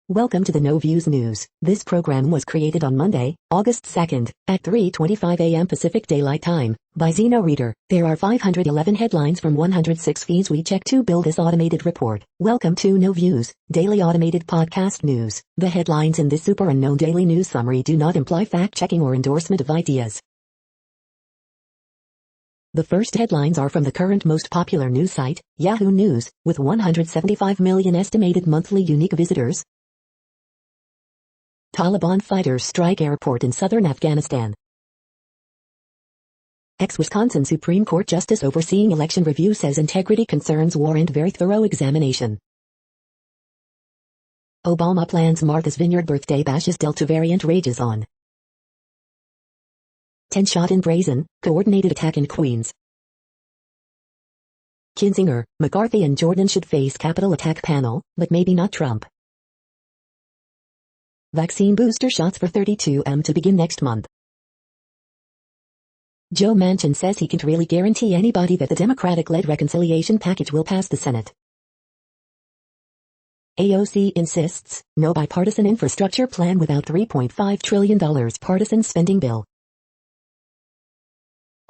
Welcome to the No Views News. This program was created on Monday, August 2nd, at 3:25 a.m. Pacific Daylight Time, by Zeno Reader. There are 511 headlines from 106 feeds we check to build this automated report. Welcome to No Views, daily automated podcast news. The headlines in this super unknown daily news summary do not imply fact-checking or endorsement of ideas. The first headlines are from the current most popular news site, Yahoo News, with 175 million estimated monthly unique visitors. Taliban fighters strike airport in southern Afghanistan. Ex-Wisconsin Supreme Court Justice overseeing election review says integrity concerns warrant very thorough examination. Obama plans Martha's Vineyard birthday bashes Delta variant rages on. 10 shot in brazen, coordinated attack in Queens. Kinzinger, McCarthy and Jordan should face Capitol attack panel, but maybe not Trump. Vaccine booster shots for 32M to begin next month. Joe Manchin says he can't really guarantee anybody that the Democratic-led reconciliation package will pass the Senate. AOC insists, no bipartisan infrastructure plan without $3.5 trillion partisan spending bill.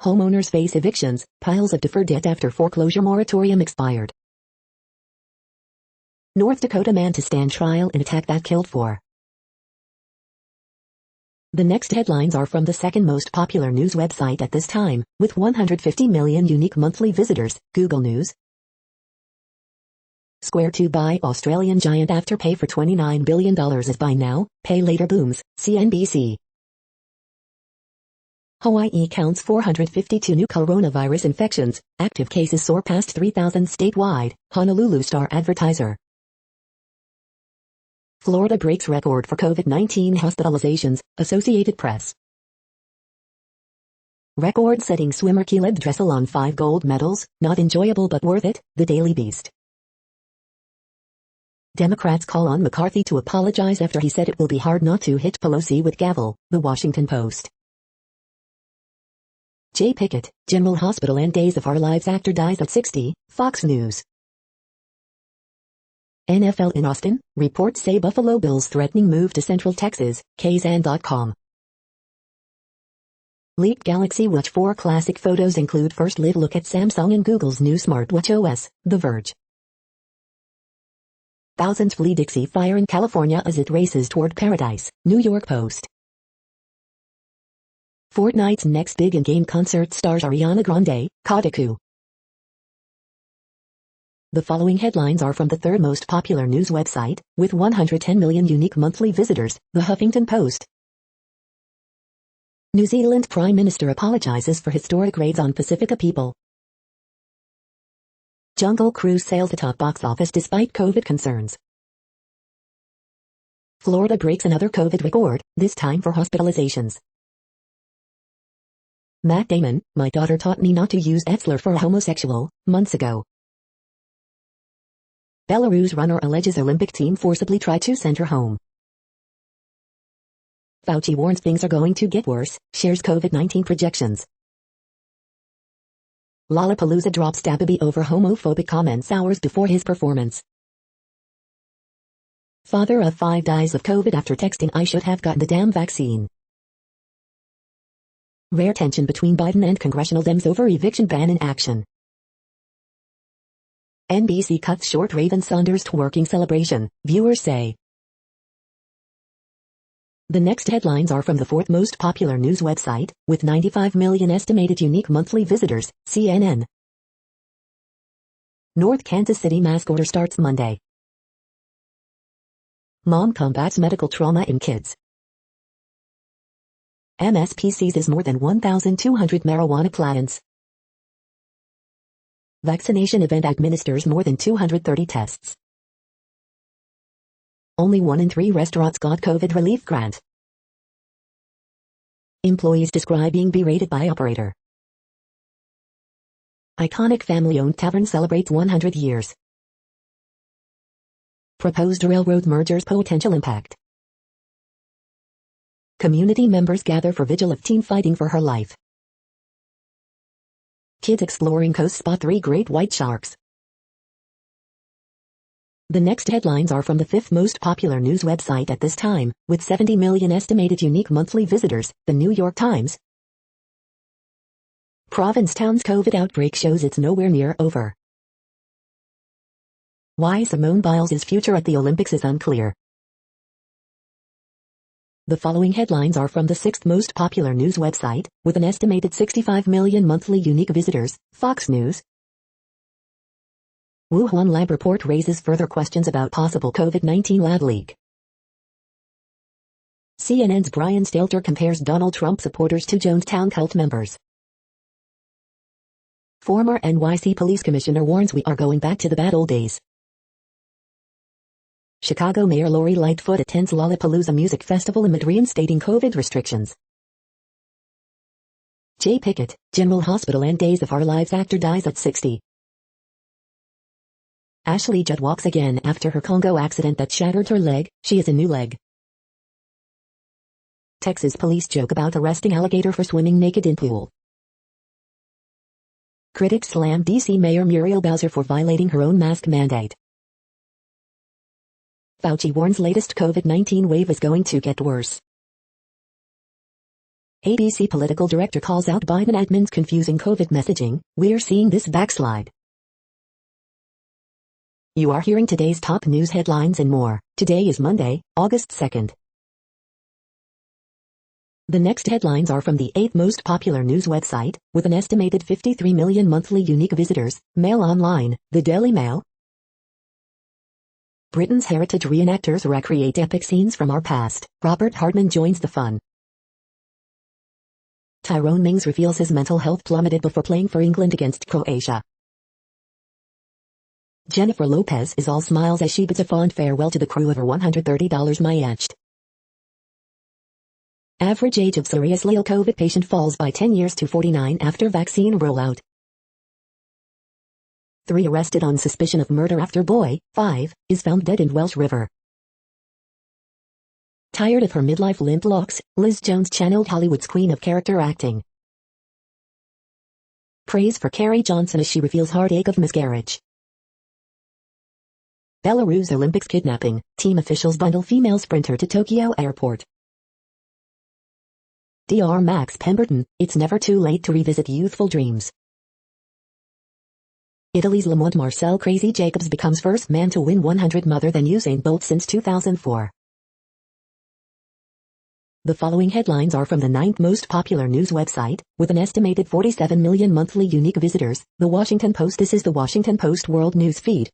Homeowners face evictions, piles of deferred debt after foreclosure moratorium expired. North Dakota man to stand trial in attack that killed 4. The next headlines are from the second most popular news website at this time, with 150 million unique monthly visitors, Google News. Square to buy Australian giant after pay for $29 billion as buy now, pay later booms, CNBC. Hawaii counts 452 new coronavirus infections, active cases soar past 3,000 statewide, Honolulu Star advertiser. Florida breaks record for COVID-19 hospitalizations, Associated Press. Record-setting swimmer Caleb Dressel on 5 gold medals, not enjoyable but worth it, The Daily Beast. Democrats call on McCarthy to apologize after he said it will be hard not to hit Pelosi with gavel, The Washington Post. Jay Pickett, General Hospital and Days of Our Lives actor dies at 60, Fox News. NFL in Austin, reports say Buffalo Bills threatening move to Central Texas, KZan.com. Leaked Galaxy Watch 4 classic photos include first live look at Samsung and Google's new smartwatch OS, The Verge. Thousands flee Dixie Fire in California as it races toward paradise, New York Post. Fortnite's next big in-game concert stars Ariana Grande, Kotaku. The following headlines are from the third most popular news website, with 110 million unique monthly visitors, The Huffington Post. New Zealand Prime Minister apologizes for historic raids on Pacifica people. Jungle Cruise sails atop box office despite COVID concerns. Florida breaks another COVID record, this time for hospitalizations. Matt Damon, my daughter taught me not to use that slur for a homosexual, months ago. Belarus runner alleges Olympic team forcibly tried to send her home. Fauci warns things are going to get worse, shares COVID-19 projections. Lollapalooza drops Stabby over homophobic comments hours before his performance. Father of 5 dies of COVID after texting I should have gotten the damn vaccine. Rare tension between Biden and congressional Dems over eviction ban in action. NBC cuts short Raven Saunders twerking celebration, viewers say. The next headlines are from the fourth most popular news website, with 95 million estimated unique monthly visitors, CNN. North Kansas City mask order starts Monday. Mom combats medical trauma in kids. MSP seizes more than 1,200 marijuana plants. Vaccination event administers more than 230 tests. Only 1 in 3 restaurants got COVID relief grant. Employees describe being berated by operator. Iconic family-owned tavern celebrates 100 years. Proposed railroad merger's potential impact. Community members gather for vigil of teen fighting for her life. Kids exploring coast spot 3 great white sharks. The next headlines are from the fifth most popular news website at this time, with 70 million estimated unique monthly visitors, the New York Times. Provincetown's COVID outbreak shows it's nowhere near over. Why Simone Biles' future at the Olympics is unclear. The following headlines are from the sixth most popular news website, with an estimated 65 million monthly unique visitors, Fox News. Wuhan lab report raises further questions about possible COVID-19 lab leak. CNN's Brian Stelter compares Donald Trump supporters to Jonestown cult members. Former NYC police commissioner warns we are going back to the bad old days. Chicago Mayor Lori Lightfoot attends Lollapalooza Music Festival amid reinstating COVID restrictions. Jay Pickett, General Hospital and Days of Our Lives actor dies at 60. Ashley Judd walks again after her Congo accident that shattered her leg. She has a new leg. Texas police joke about arresting alligator for swimming naked in pool. Critics slam D.C. Mayor Muriel Bowser for violating her own mask mandate. Fauci warns latest COVID-19 wave is going to get worse. ABC political director calls out Biden admin's confusing COVID messaging. We're seeing this backslide. You are hearing today's top news headlines and more. Today is Monday, August 2nd. The next headlines are from the eighth most popular news website, with an estimated 53 million monthly unique visitors, Mail Online, the Daily Mail. Britain's heritage reenactors recreate epic scenes from our past. Robert Hardman joins the fun. Tyrone Mings reveals his mental health plummeted before playing for England against Croatia. Jennifer Lopez is all smiles as she bids a fond farewell to the crew of her $130 Mayanched. Average age of seriously ill COVID patient falls by 10 years to 49 after vaccine rollout. 3 arrested on suspicion of murder after boy, 5, is found dead in Welsh River. Tired of her midlife limp locks, Liz Jones channeled Hollywood's queen of character acting. Praise for Carrie Johnson as she reveals heartache of miscarriage. Belarus Olympics kidnapping, team officials bundle female sprinter to Tokyo airport. Dr. Max Pemberton, it's never too late to revisit youthful dreams. Italy's Lamont Marcel Crazy Jacobs becomes first man to win 100 more than Usain Bolt since 2004. The following headlines are from the ninth most popular news website, with an estimated 47 million monthly unique visitors, The Washington Post. This is the Washington Post World News Feed.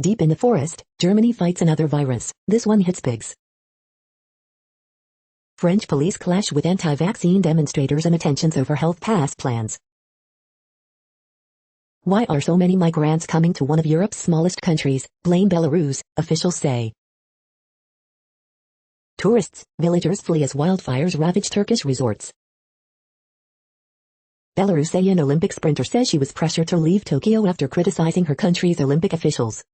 Deep in the forest, Germany fights another virus. This one hits pigs. French police clash with anti-vaccine demonstrators amid tensions over health pass plans. Why are so many migrants coming to one of Europe's smallest countries? Blame Belarus, officials say. Tourists, villagers flee as wildfires ravage Turkish resorts. Belarusian Olympic sprinter says she was pressured to leave Tokyo after criticizing her country's Olympic officials.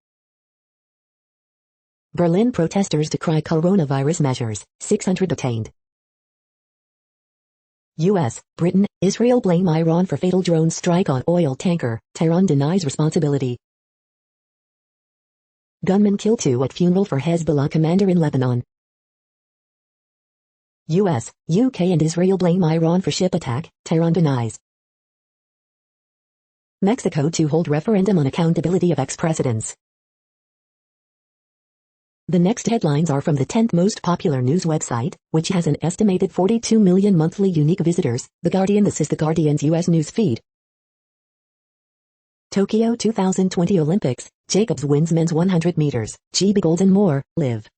Berlin protesters decry coronavirus measures, 600 detained. U.S., Britain, Israel blame Iran for fatal drone strike on oil tanker, Tehran denies responsibility. Gunman kill 2 at funeral for Hezbollah commander in Lebanon. U.S., UK and Israel blame Iran for ship attack, Tehran denies. Mexico to hold referendum on accountability of ex-presidents. The next headlines are from the 10th most popular news website, which has an estimated 42 million monthly unique visitors, The Guardian. This is The Guardian's U.S. news feed. Tokyo 2020 Olympics, Jacobs wins men's 100 meters, GB Gold and more, live.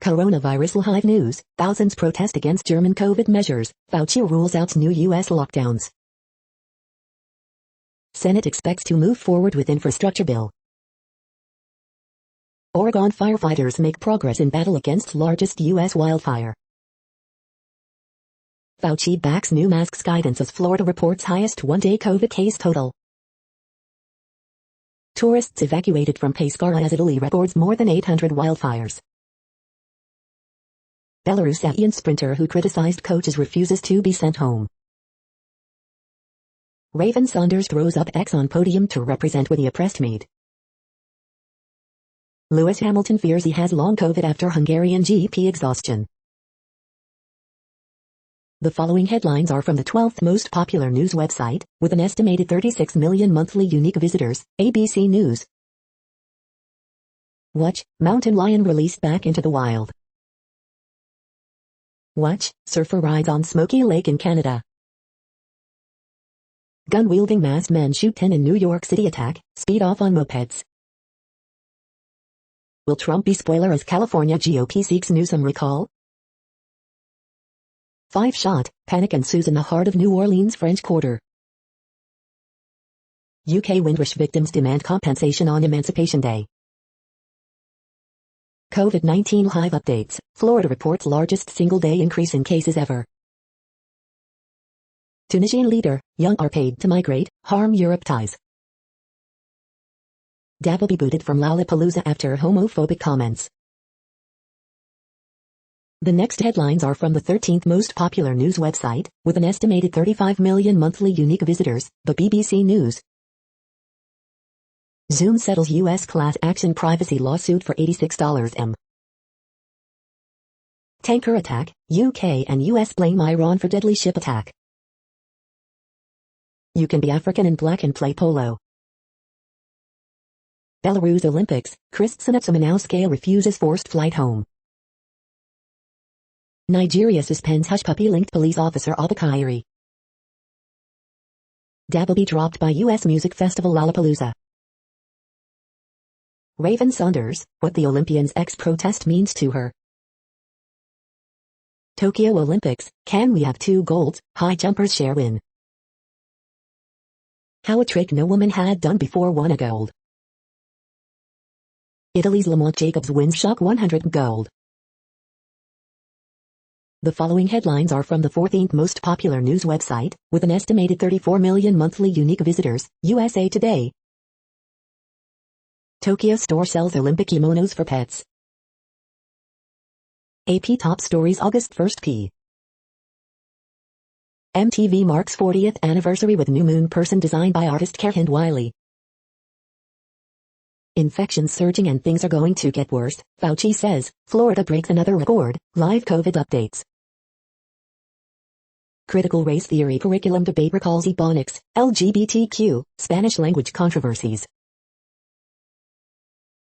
Coronavirus live news, thousands protest against German COVID measures, Fauci rules out new U.S. lockdowns. Senate expects to move forward with infrastructure bill. Oregon firefighters make progress in battle against largest U.S. wildfire. Fauci backs new masks guidance as Florida reports highest one-day COVID case total. Tourists evacuated from Pescara as Italy records more than 800 wildfires. Belarusian sprinter who criticized coaches refuses to be sent home. Raven Saunders throws up X on podium to represent with the oppressed maid. Lewis Hamilton fears he has long COVID after Hungarian GP exhaustion. The following headlines are from the 12th most popular news website, with an estimated 36 million monthly unique visitors, ABC News. Watch, mountain lion released back into the wild. Watch, surfer rides on Smoky Lake in Canada. Gun-wielding masked men shoot 10 in New York City attack, speed off on mopeds. Will Trump be spoiler as California GOP seeks Newsom recall? 5 shot, panic ensues in the heart of New Orleans French Quarter. UK Windrush victims demand compensation on Emancipation Day. COVID-19 live updates, Florida reports largest single-day increase in cases ever. Tunisian leader, young are paid to migrate, harm Europe ties. Dabble be booted from Lollapalooza after homophobic comments. The next headlines are from the 13th most popular news website, with an estimated 35 million monthly unique visitors, the BBC News. Zoom settles U.S. class action privacy lawsuit for $86 m. Tanker attack, UK and US blame Iran for deadly ship attack. You can be African and black and play polo. Belarus Olympics, Kristjanitsam Manauskaya refuses forced flight home. Nigeria suspends hush puppy-linked police officer Abakari. Dabble be dropped by U.S. music festival Lollapalooza. Raven Saunders, what the Olympians' ex-protest means to her. Tokyo Olympics, can we have 2 golds, high jumpers share win. How a trick no woman had done before won a gold. Italy's Lamont Jacobs wins shock 100 gold. The following headlines are from the 14th most popular news website, with an estimated 34 million monthly unique visitors, USA Today. Tokyo store sells Olympic kimonos for pets. AP top stories August 1st p. MTV marks 40th anniversary with new moon person designed by artist Kerhind Wiley. Infections surging and things are going to get worse, Fauci says. Florida breaks another record, live COVID updates. Critical race theory curriculum debate recalls Ebonics, LGBTQ, Spanish language controversies.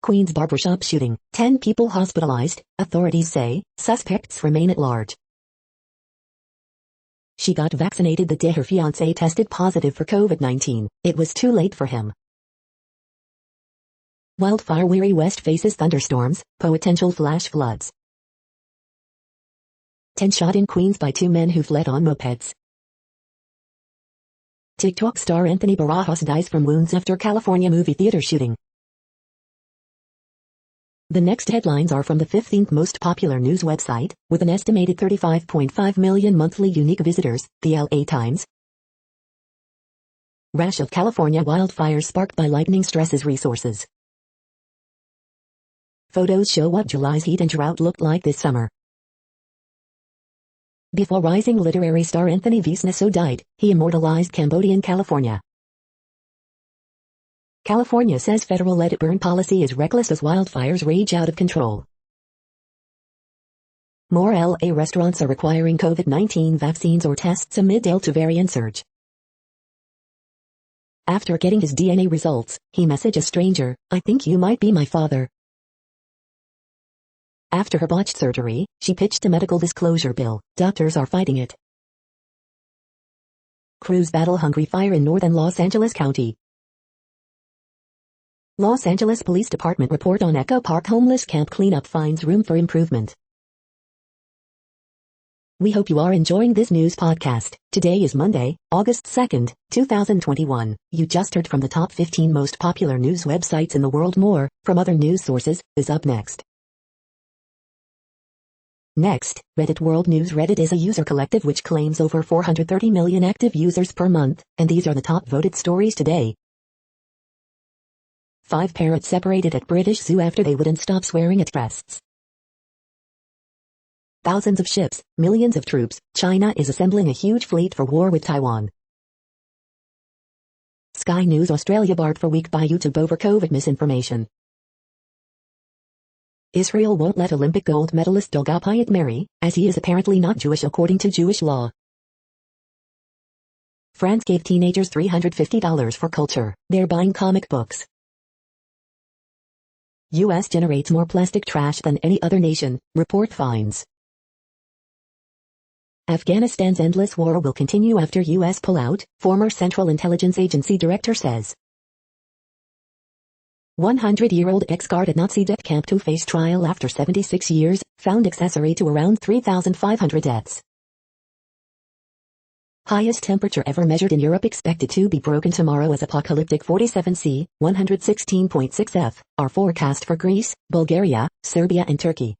Queens barbershop shooting, 10 people hospitalized, authorities say, suspects remain at large. She got vaccinated the day her fiancé tested positive for COVID-19, it was too late for him. Wildfire-weary West faces thunderstorms, potential flash floods. 10 shot in Queens by 2 men who fled on mopeds. TikTok star Anthony Barajas dies from wounds after California movie theater shooting. The next headlines are from the 15th most popular news website, with an estimated 35.5 million monthly unique visitors, the LA Times. Rash of California wildfires sparked by lightning stresses resources. Photos show what July's heat and drought looked like this summer. Before rising literary star Anthony Visnaso died, he immortalized Cambodian California. California says federal let-it-burn policy is reckless as wildfires rage out of control. More LA restaurants are requiring COVID-19 vaccines or tests amid Delta variant surge. After getting his DNA results, he messaged a stranger, "I think you might be my father." After her botched surgery, she pitched a medical disclosure bill. Doctors are fighting it. Crews battle hungry fire in northern Los Angeles County. Los Angeles Police Department report on Echo Park homeless camp cleanup finds room for improvement. We hope you are enjoying this news podcast. Today is Monday, August 2nd, 2021. You just heard from the top 15 most popular news websites in the world. More, from other news sources, is up next. Next, Reddit World News. Reddit is a user collective which claims over 430 million active users per month, and these are the top voted stories today. 5 parrots separated at British Zoo after they wouldn't stop swearing at guests. Thousands of ships, millions of troops, China is assembling a huge fleet for war with Taiwan. Sky News Australia barred for week by YouTube over COVID misinformation. Israel won't let Olympic gold medalist Dolgopayat marry, as he is apparently not Jewish according to Jewish law. France gave teenagers $350 for culture, they're buying comic books. U.S. generates more plastic trash than any other nation, report finds. Afghanistan's endless war will continue after U.S. pullout, former Central Intelligence Agency director says. 100-year-old ex-guard at Nazi death camp to face trial after 76 years, found accessory to around 3,500 deaths. Highest temperature ever measured in Europe expected to be broken tomorrow as apocalyptic 47°C, 116.6 F, are forecast for Greece, Bulgaria, Serbia and Turkey.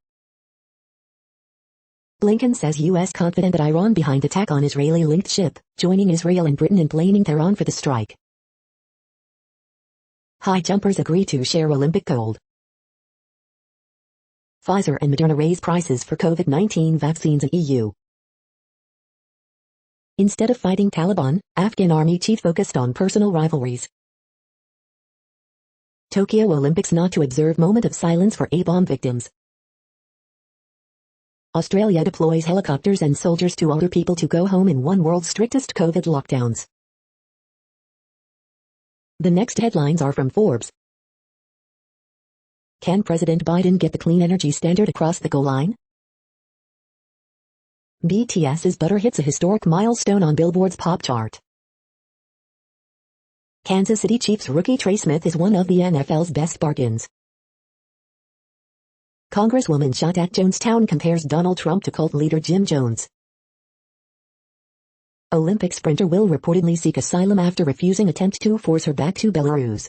Blinken says U.S. confident that Iran behind attack on Israeli-linked ship, joining Israel and Britain in blaming Tehran for the strike. High jumpers agree to share Olympic gold. Pfizer and Moderna raise prices for COVID-19 vaccines in EU. Instead of fighting Taliban, Afghan army chief focused on personal rivalries. Tokyo Olympics not to observe moment of silence for A-bomb victims. Australia deploys helicopters and soldiers to order people to go home in one world's strictest COVID lockdowns. The next headlines are from Forbes. Can President Biden get the clean energy standard across the goal line? BTS's Butter hits a historic milestone on Billboard's pop chart. Kansas City Chiefs rookie Trey Smith is one of the NFL's best bargains. Congresswoman shot at Jonestown compares Donald Trump to cult leader Jim Jones. Olympic sprinter will reportedly seek asylum after refusing attempt to force her back to Belarus.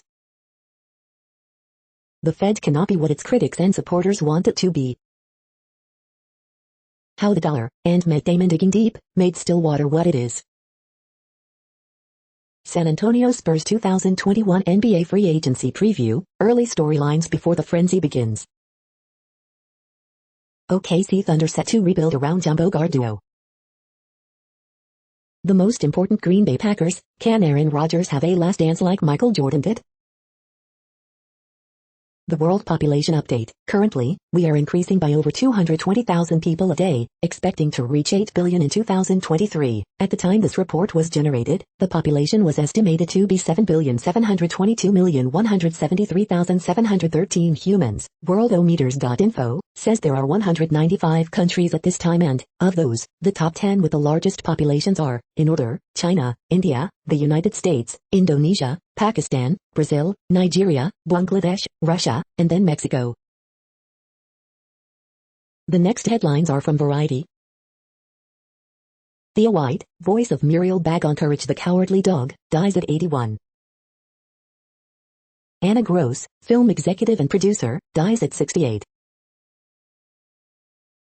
The Fed cannot be what its critics and supporters want it to be. How the dollar, and Matt Damon digging deep, made Stillwater what it is. San Antonio Spurs 2021 NBA free agency preview, early storylines before the frenzy begins. OKC Thunder set to rebuild around jumbo guard duo. The most important Green Bay Packers, can Aaron Rodgers have a last dance like Michael Jordan did? The world population update. Currently, we are increasing by over 220,000 people a day, expecting to reach 8 billion in 2023. At the time this report was generated, the population was estimated to be 7,722,173,713 humans. Worldometers.info says there are 195 countries at this time and, of those, the top 10 with the largest populations are, in order, China, India, the United States, Indonesia, Pakistan, Brazil, Nigeria, Bangladesh, Russia, and then Mexico. The next headlines are from Variety. Thea White, voice of Muriel Bag on Courage the Cowardly Dog, dies at 81. Anna Gross, film executive and producer, dies at 68.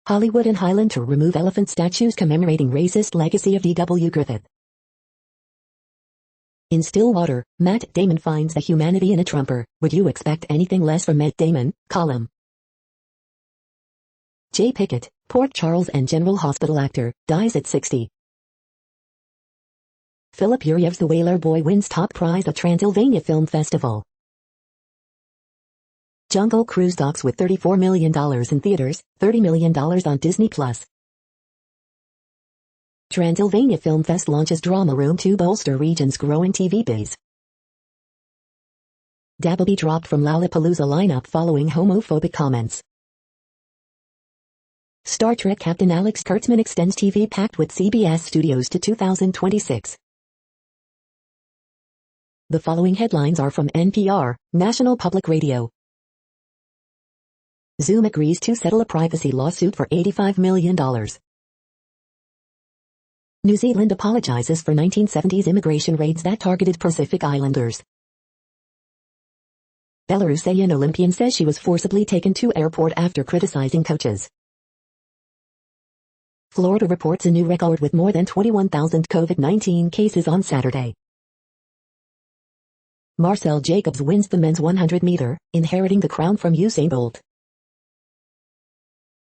Hollywood and Highland to remove elephant statues commemorating racist legacy of D.W. Griffith. In Stillwater, Matt Damon finds the humanity in a Trumper. Would you expect anything less from Matt Damon? Column. Jay Pickett, Port Charles and General Hospital actor, dies at 60. Philip Yuryev's The Whaler Boy wins top prize at Transylvania Film Festival. Jungle Cruise docks with $34 million in theaters, $30 million on Disney+. Transylvania Film Fest launches Drama Room to bolster region's growing TV biz. Dabbleby dropped from Lollapalooza lineup following homophobic comments. Star Trek Captain Alex Kurtzman extends TV pact with CBS Studios to 2026. The following headlines are from NPR, National Public Radio. Zoom agrees to settle a privacy lawsuit for $85 million. New Zealand apologizes for 1970s immigration raids that targeted Pacific Islanders. Belarusian Olympian says she was forcibly taken to airport after criticizing coaches. Florida reports a new record with more than 21,000 COVID-19 cases on Saturday. Marcel Jacobs wins the men's 100-meter, inheriting the crown from Usain Bolt.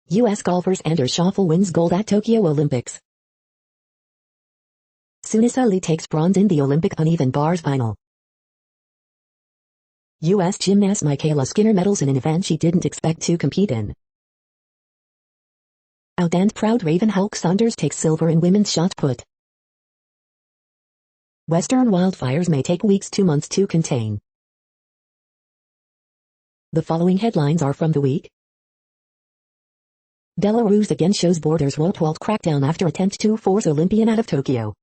U.S. golfers Anders Schauffele wins gold at Tokyo Olympics. Sunisa Lee takes bronze in the Olympic uneven bars final. U.S. gymnast Michaela Skinner medals in an event she didn't expect to compete in. Out and proud Raven Hulk Saunders takes silver in women's shot put. Western wildfires may take weeks to months to contain. The following headlines are from the week. Belarus again shows borders won't halt crackdown after attempt to force Olympian out of Tokyo.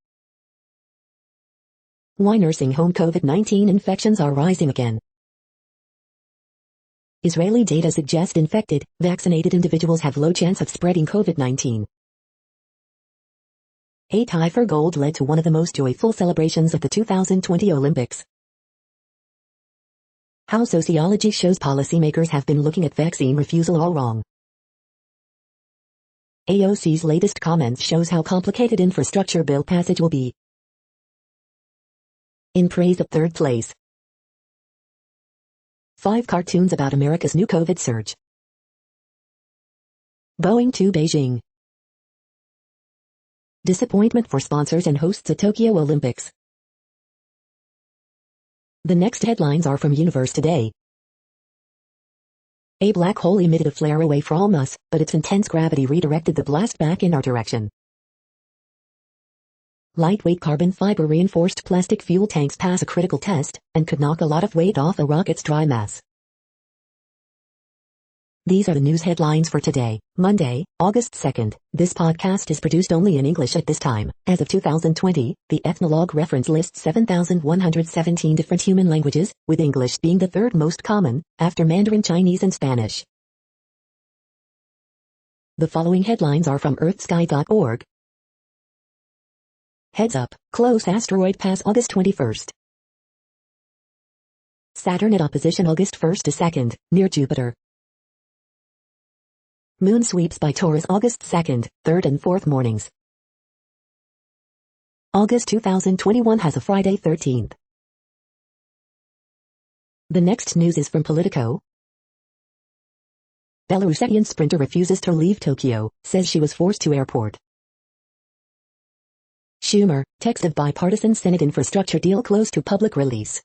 Why nursing home COVID-19 infections are rising again. Israeli data suggest infected, vaccinated individuals have low chance of spreading COVID-19. A tie for gold led to one of the most joyful celebrations of the 2020 Olympics. How sociology shows policymakers have been looking at vaccine refusal all wrong. AOC's latest comments shows how complicated infrastructure bill passage will be. In praise of third place. 5 cartoons about America's new COVID surge. Boeing to Beijing. Disappointment for sponsors and hosts at Tokyo Olympics. The next headlines are from Universe Today. A black hole emitted a flare away from us, but its intense gravity redirected the blast back in our direction. Lightweight carbon fiber reinforced plastic fuel tanks pass a critical test, and could knock a lot of weight off a rocket's dry mass. These are the news headlines for today, Monday, August 2nd. This podcast is produced only in English at this time. As of 2020, the Ethnologue reference lists 7,117 different human languages, with English being the third most common, after Mandarin Chinese and Spanish. The following headlines are from earthsky.org. Heads up, close asteroid pass August 21st. Saturn at opposition August 1st to 2nd, near Jupiter. Moon sweeps by Taurus August 2nd, 3rd and 4th mornings. August 2021 has a Friday 13th. The next news is from Politico. Belarusian sprinter refuses to leave Tokyo, says she was forced to airport. Schumer, text of bipartisan Senate infrastructure deal close to public release.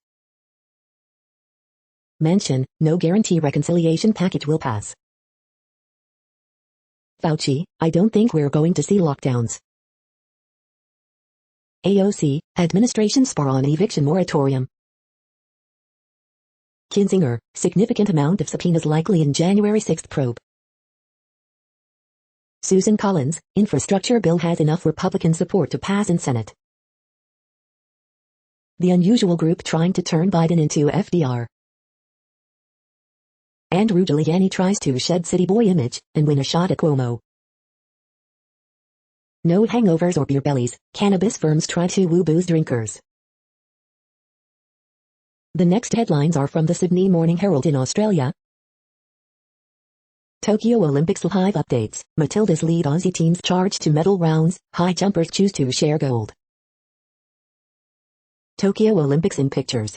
Mention, no guarantee reconciliation package will pass. Fauci, I don't think we're going to see lockdowns. AOC, administration spar on eviction moratorium. Kinzinger, significant amount of subpoenas likely in January 6th probe. Susan Collins, infrastructure bill has enough Republican support to pass in Senate. The unusual group trying to turn Biden into FDR. Andrew Giuliani tries to shed city boy image and win a shot at Cuomo. No hangovers or beer bellies, cannabis firms try to woo booze drinkers. The next headlines are from the Sydney Morning Herald in Australia. Tokyo Olympics live updates, Matilda's lead Aussie teams charge to medal rounds, high jumpers choose to share gold. Tokyo Olympics in pictures.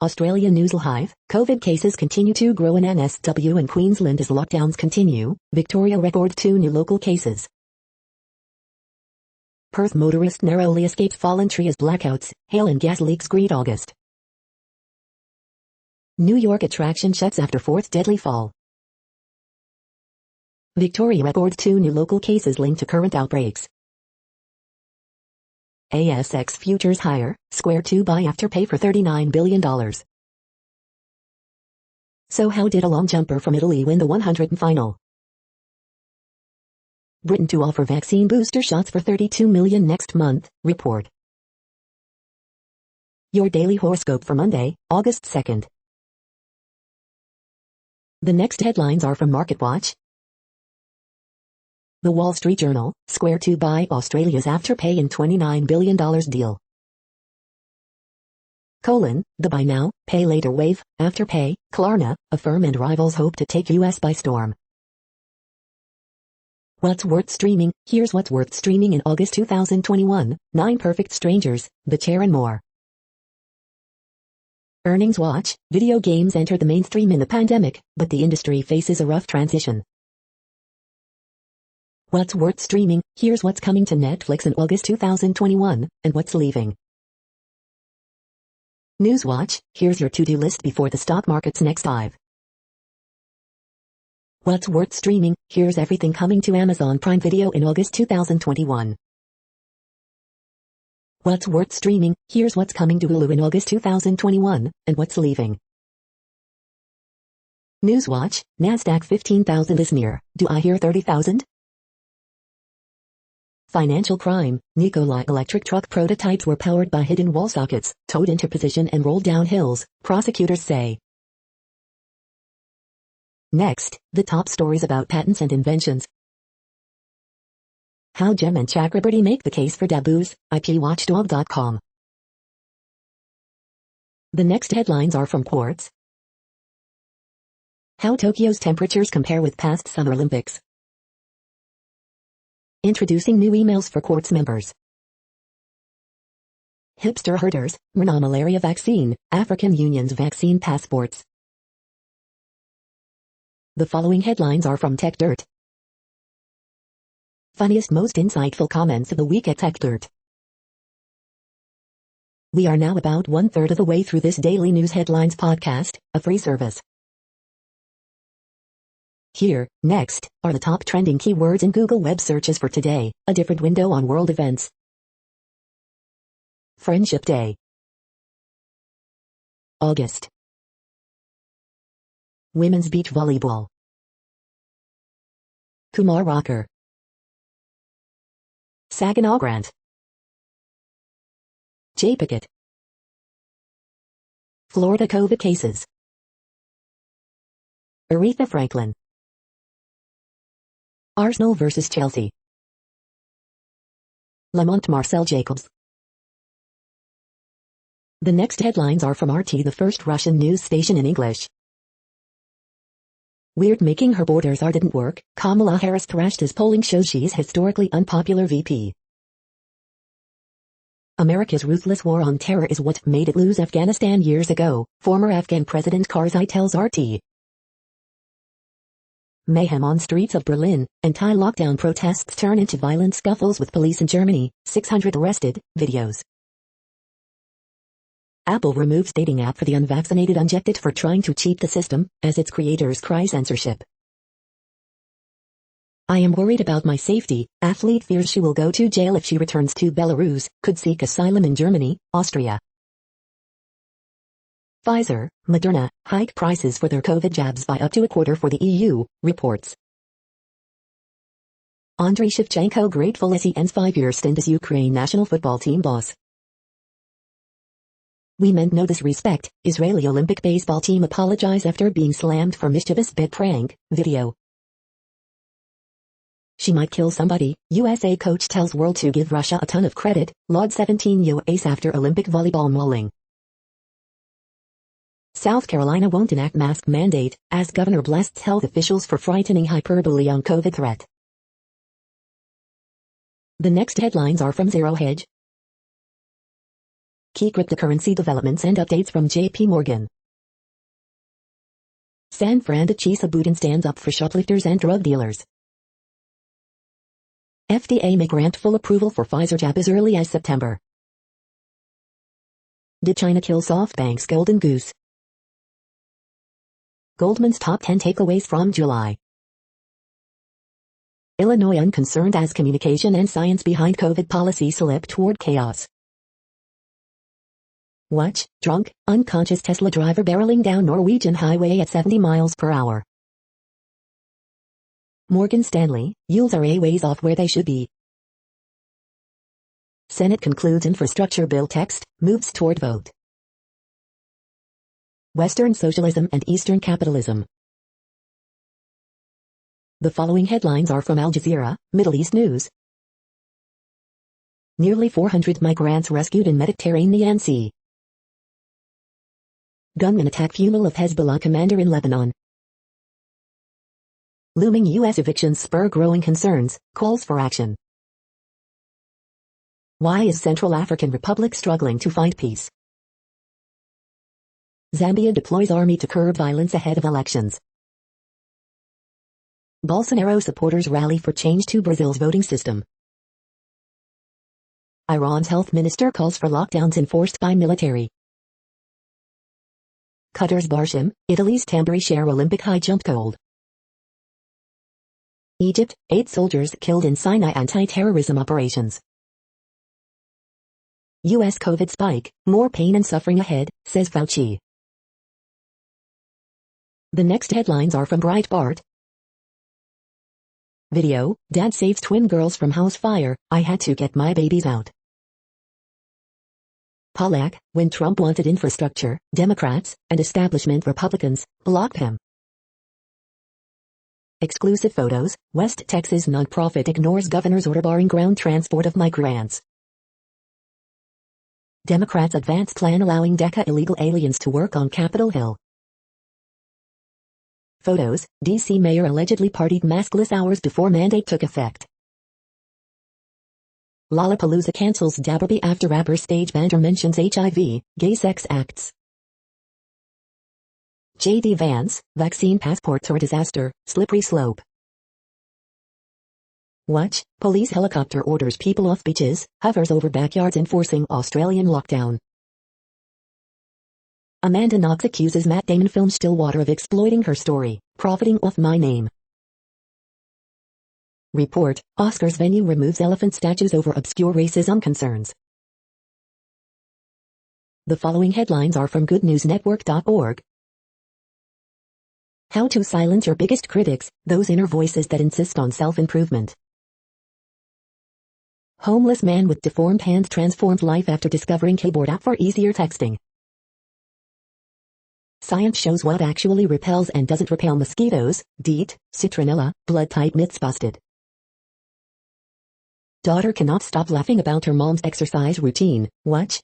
Australia News Live, COVID cases continue to grow in NSW and Queensland as lockdowns continue, Victoria records 2 new local cases. Perth motorist narrowly escapes fallen tree as blackouts, hail and gas leaks greet August. New York attraction shuts after 4th deadly fall. Victoria records 2 new local cases linked to current outbreaks. ASX futures higher, Square to buy Afterpay for $39 billion. So how did a long jumper from Italy win the 100 final? Britain to offer vaccine booster shots for $32 million next month, report. Your daily horoscope for Monday, August 2nd. The next headlines are from MarketWatch. The Wall Street Journal, Square to buy Australia's Afterpay in $29 billion deal. The buy now, pay later wave, Afterpay, Klarna, Affirm and rivals hope to take US by storm. What's worth streaming? Here's what's worth streaming in August 2021, 9 Perfect Strangers, The Chair and more. Earnings watch, video games entered the mainstream in the pandemic, but the industry faces a rough transition. What's worth streaming? Here's what's coming to Netflix in August 2021, and what's leaving. Newswatch, here's your to-do list before the stock market's next dive. What's worth streaming? Here's everything coming to Amazon Prime Video in August 2021. What's worth streaming? Here's what's coming to Hulu in August 2021, and what's leaving. Newswatch, Nasdaq 15,000 is near. Do I hear 30,000? Financial crime, Nikola electric truck prototypes were powered by hidden wall sockets, towed into position and rolled down hills, prosecutors say. Next, the top stories about patents and inventions. How Gem and Chakraborty make the case for taboos, IPWatchdog.com. The next headlines are from Quartz. How Tokyo's temperatures compare with past Summer Olympics. Introducing new emails for Quartz members. Hipster herders, Mrna malaria vaccine, African Union's vaccine passports. The following headlines are from Tech Dirt. Funniest most insightful comments of the week at Tech Dirt. We are now about 1/3 of the way through this daily news headlines podcast, a free service. Here, next, are the top trending keywords in Google web searches for today, a different window on world events. Friendship Day. August. Women's beach volleyball. Kumar Rocker. Saginaw Grant. Jay Pickett. Florida COVID cases. Aretha Franklin. Arsenal vs Chelsea. Lamont Marcel Jacobs. The next headlines are from RT, the first Russian news station in English. Weird making her borders didn't work. Kamala Harris crashed as polling shows she's historically unpopular VP. America's ruthless war on terror is what made it lose Afghanistan years ago, former Afghan President Karzai tells RT. Mayhem on streets of Berlin, anti-lockdown protests turn into violent scuffles with police in Germany, 600 arrested, videos. Apple removes dating app for the unvaccinated unchecked for trying to cheat the system, as its creators cry censorship. I am worried about my safety. Athlete fears she will go to jail if she returns to Belarus, could seek asylum in Germany, Austria. Pfizer, Moderna, hike prices for their COVID jabs by up to a quarter for the EU, reports. Andriy Shevchenko grateful as he ends 5-year stint as Ukraine national football team boss. We meant no disrespect, Israeli Olympic baseball team apologize after being slammed for mischievous bed prank, video. She might kill somebody, USA coach tells world to give Russia a ton of credit, laud 17 ace after Olympic volleyball mauling. South Carolina won't enact mask mandate, as governor blasts health officials for frightening hyperbole on COVID threat. The next headlines are from Zero Hedge. Key cryptocurrency developments and updates from JP Morgan. San Francisco Boudin stands up for shoplifters and drug dealers. FDA may grant full approval for Pfizer jab as early as September. Did China kill SoftBank's golden goose? Goldman's top 10 takeaways from July. Illinois unconcerned as communication and science behind COVID policy slip toward chaos. Watch, drunk, unconscious Tesla driver barreling down Norwegian highway at 70 miles per hour. Morgan Stanley, yields are a ways off where they should be. Senate concludes infrastructure bill text, moves toward vote. Western socialism and Eastern capitalism. The following headlines are from Al Jazeera, Middle East News. Nearly 400 migrants rescued in Mediterranean Sea. Gunmen attack funeral of Hezbollah commander in Lebanon. Looming U.S. evictions spur growing concerns, calls for action. Why is Central African Republic struggling to find peace? Zambia deploys army to curb violence ahead of elections. Bolsonaro supporters rally for change to Brazil's voting system. Iran's health minister calls for lockdowns enforced by military. Qatar's Barsham, Italy's Tamburi share Olympic high jump gold. Egypt, 8 soldiers killed in Sinai anti-terrorism operations. U.S. COVID spike, more pain and suffering ahead, says Fauci. The next headlines are from Breitbart. Video, Dad saves twin girls from house fire, I had to get my babies out. Pollack, when Trump wanted infrastructure, Democrats, and establishment Republicans, blocked him. Exclusive photos, West Texas nonprofit ignores governor's order barring ground transport of migrants. Democrats advance plan allowing DACA illegal aliens to work on Capitol Hill. Photos, D.C. mayor allegedly partied maskless hours before mandate took effect. Lollapalooza cancels Dabberby after rapper stage banter mentions HIV, gay sex acts. J.D. Vance, vaccine passports or disaster, slippery slope. Watch, police helicopter orders people off beaches, hovers over backyards enforcing Australian lockdown. Amanda Knox accuses Matt Damon film Stillwater of exploiting her story, profiting off my name. Report, Oscars venue removes elephant statues over obscure racism concerns. The following headlines are from goodnewsnetwork.org. How to silence your biggest critics, those inner voices that insist on self-improvement. Homeless man with deformed hands transformed life after discovering keyboard app for easier texting. Science shows what actually repels and doesn't repel mosquitoes, DEET, citronella, blood type myths busted. Daughter cannot stop laughing about her mom's exercise routine, watch.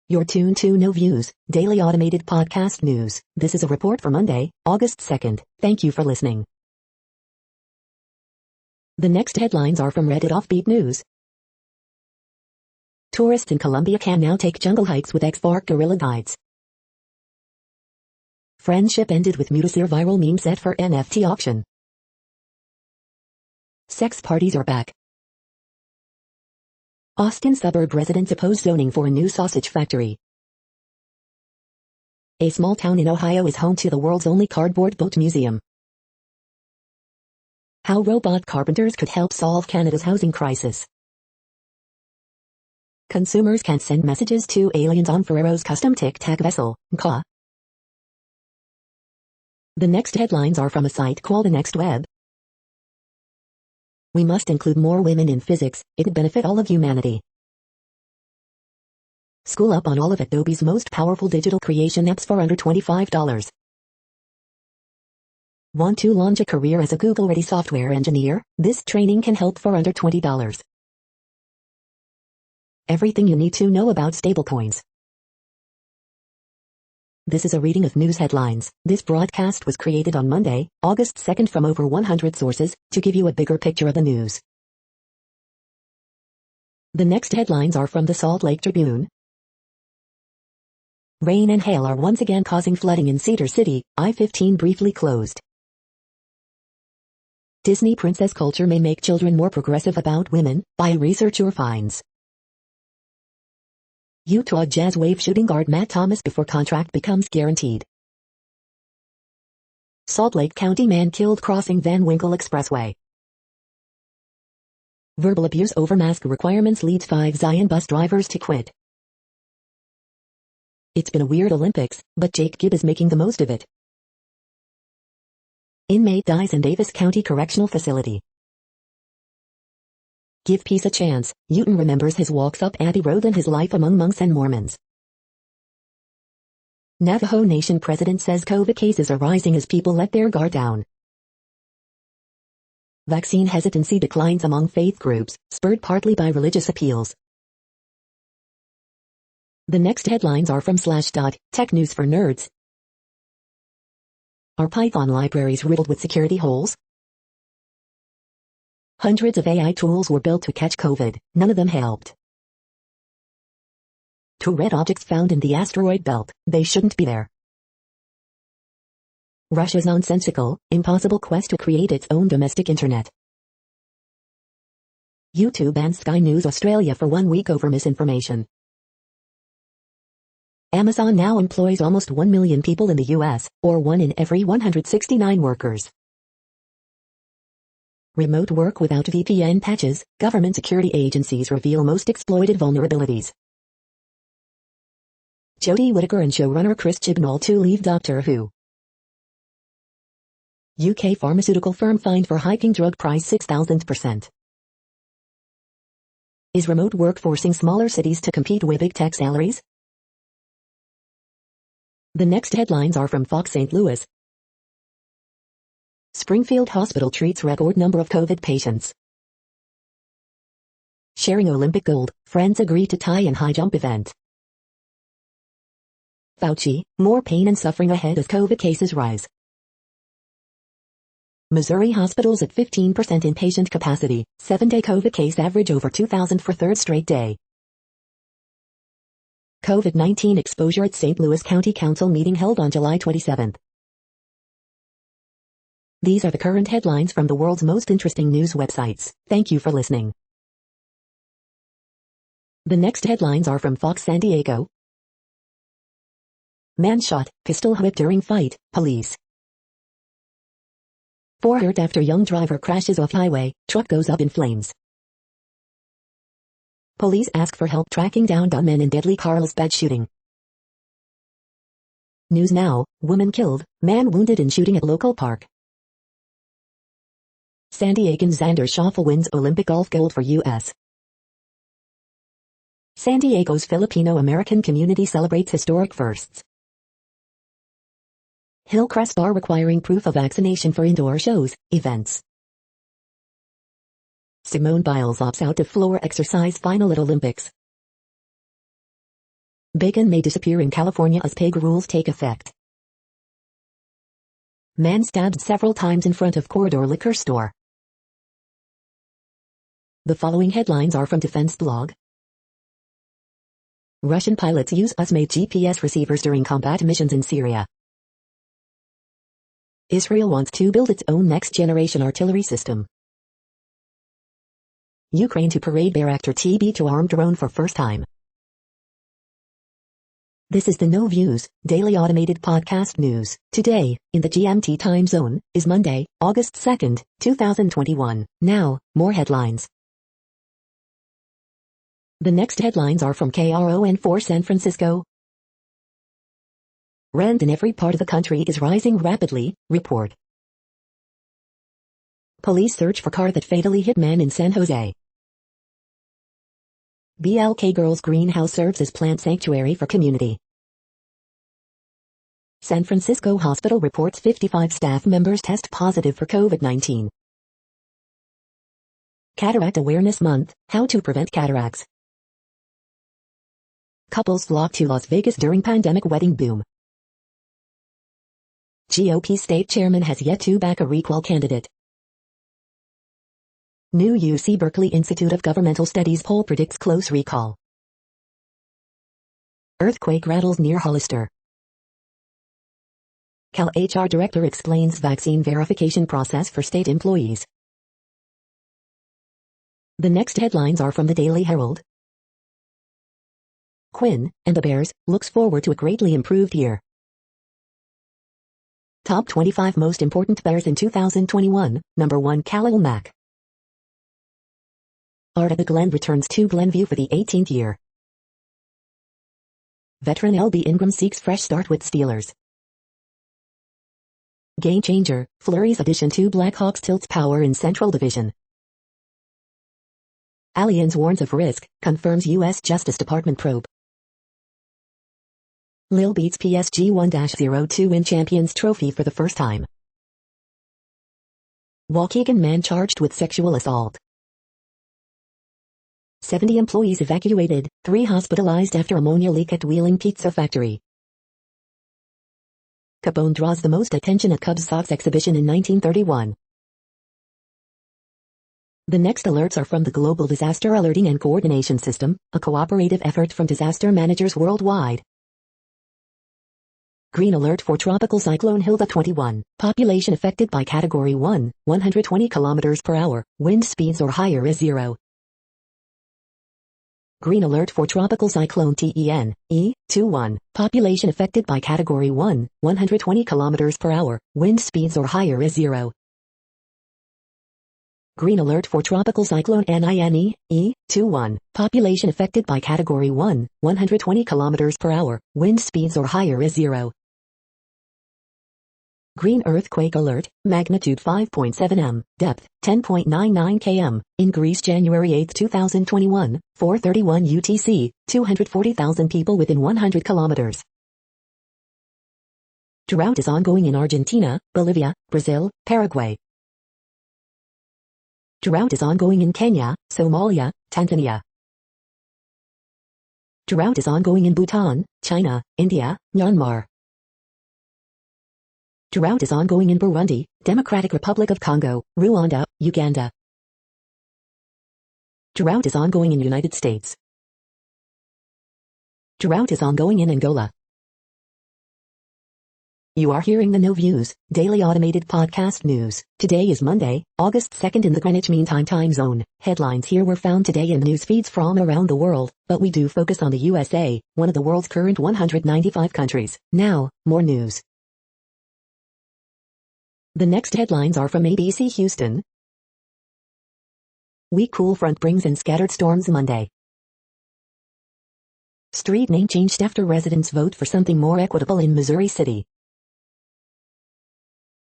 You're tuned to No Views, daily automated podcast news. This is a report for Monday, August 2nd. Thank you for listening. The next headlines are from Reddit Offbeat News. Tourists in Colombia can now take jungle hikes with ex-FARC guerrilla guides. Friendship ended with Mutasir viral meme set for NFT auction. Sex parties are back. Austin suburb residents oppose zoning for a new sausage factory. A small town in Ohio is home to the world's only cardboard boat museum. How robot carpenters could help solve Canada's housing crisis. Consumers can send messages to aliens on Ferrero's custom tic-tac vessel, Ka. The next headlines are from a site called The Next Web. We must include more women in physics, it would benefit all of humanity. School up on all of Adobe's most powerful digital creation apps for under $25. Want to launch a career as a Google-ready software engineer? This training can help for under $20. Everything you need to know about stablecoins. This is a reading of news headlines. This broadcast was created on Monday, August 2nd from over 100 sources, to give you a bigger picture of the news. The next headlines are from the Salt Lake Tribune. Rain and hail are once again causing flooding in Cedar City, I-15 briefly closed. Disney princess culture may make children more progressive about women, by researcher finds. Utah Jazz waive shooting guard Matt Thomas before contract becomes guaranteed. Salt Lake County man killed crossing Van Winkle Expressway. Verbal abuse over mask requirements leads 5 Zion bus drivers to quit. It's been a weird Olympics, but Jake Gibb is making the most of it. Inmate dies in Davis County Correctional Facility. Give peace a chance, Newton remembers his walks up Abbey Road and his life among monks and Mormons. Navajo Nation president says COVID cases are rising as people let their guard down. Vaccine hesitancy declines among faith groups, spurred partly by religious appeals. The next headlines are from Slashdot, Tech News for Nerds. Are Python libraries riddled with security holes? Hundreds of AI tools were built to catch COVID, none of them helped. 2 red objects found in the asteroid belt, they shouldn't be there. Russia's nonsensical, impossible quest to create its own domestic internet. YouTube bans Sky News Australia for 1 week over misinformation. Amazon now employs almost 1 million people in the US, or 1 in every 169 workers. Remote work without VPN patches, government security agencies reveal most exploited vulnerabilities. Jodie Whittaker and showrunner Chris Chibnall to leave Doctor Who. UK pharmaceutical firm fined for hiking drug price 6,000%. Is remote work forcing smaller cities to compete with big tech salaries? The next headlines are from Fox St. Louis. Springfield Hospital treats record number of COVID patients. Sharing Olympic gold, friends agree to tie in high jump event. Fauci, more pain and suffering ahead as COVID cases rise. Missouri hospitals at 15% inpatient capacity, 7-day COVID case average over 2,000 for third straight day. COVID-19 exposure at St. Louis County Council meeting held on July 27. These are the current headlines from the world's most interesting news websites. Thank you for listening. The next headlines are from Fox San Diego. Man shot, pistol whipped during fight, police. 4 hurt after young driver crashes off highway, truck goes up in flames. Police ask for help tracking down gunmen in deadly Carlsbad shooting. News now, woman killed, man wounded in shooting at local park. San Diegan Xander Schauffele wins Olympic golf gold for U.S. San Diego's Filipino-American community celebrates historic firsts. Hillcrest Bar requiring proof of vaccination for indoor shows, events. Simone Biles opts out of floor exercise final at Olympics. Bacon may disappear in California as pig rules take effect. Man stabbed several times in front of corridor liquor store. The following headlines are from Defense Blog. Russian pilots use US-made GPS receivers during combat missions in Syria. Israel wants to build its own next-generation artillery system. Ukraine to parade Bayraktar TB2 armed drone for first time. This is the No Views, daily automated podcast news. Today, in the GMT time zone, is Monday, August 2nd, 2021. Now, more headlines. The next headlines are from KRON4 San Francisco. Rent in every part of the country is rising rapidly, report. Police search for car that fatally hit man in San Jose. BLK Girls Greenhouse serves as plant sanctuary for community. San Francisco Hospital reports 55 staff members test positive for COVID-19. Cataract Awareness Month, how to prevent cataracts. Couples flock to Las Vegas during pandemic wedding boom. GOP state chairman has yet to back a recall candidate. New UC Berkeley Institute of Governmental Studies poll predicts close recall. Earthquake rattles near Hollister. Cal HR director explains vaccine verification process for state employees. The next headlines are from the Daily Herald. Quinn and the Bears looks forward to a greatly improved year. Top 25 most important Bears in 2021, number 1 Khalil Mack. Art at Glen returns to Glenview for the 18th year. Veteran LB Ingram seeks fresh start with Steelers. Game changer, Fleury's addition to Blackhawks tilts power in Central Division. Allianz warns of risk, confirms U.S. Justice Department probe. Lille beats PSG 1-0 to win Champions Trophy for the first time. Waukegan man charged with sexual assault. 70 employees evacuated, 3 hospitalized after ammonia leak at Wheeling Pizza Factory. Capone draws the most attention at Cubs Sox exhibition in 1931. The next alerts are from the Global Disaster Alerting and Coordination System, a cooperative effort from disaster managers worldwide. Green alert for Tropical Cyclone Hilda 21. Population affected by Category 1, 120 km per hour, wind speeds or higher is 0. Green alert for tropical cyclone TEN-E21. Population affected by category 1, 120 km per hour. Wind speeds or higher is 0. Green alert for tropical cyclone NINE-E21. Population affected by category 1, 120 km per hour. Wind speeds or higher is 0. Green earthquake alert, magnitude 5.7 m, depth 10.99 km, in Greece January 8, 2021, 4:31 UTC, 240,000 people within 100 kilometers. Drought is ongoing in Argentina, Bolivia, Brazil, Paraguay. Drought is ongoing in Kenya, Somalia, Tanzania. Drought is ongoing in Bhutan, China, India, Myanmar. Drought is ongoing in Burundi, Democratic Republic of Congo, Rwanda, Uganda. Drought is ongoing in United States. Drought is ongoing in Angola. You are hearing the No Views, daily automated podcast news. Today is Monday, August 2nd in the Greenwich Mean Time zone. Headlines here were found today in news feeds from around the world, but we do focus on the USA, one of the world's current 195 countries. Now, more news. The next headlines are from ABC Houston. Weak cool front brings in scattered storms Monday. Street name changed after residents vote for something more equitable in Missouri City.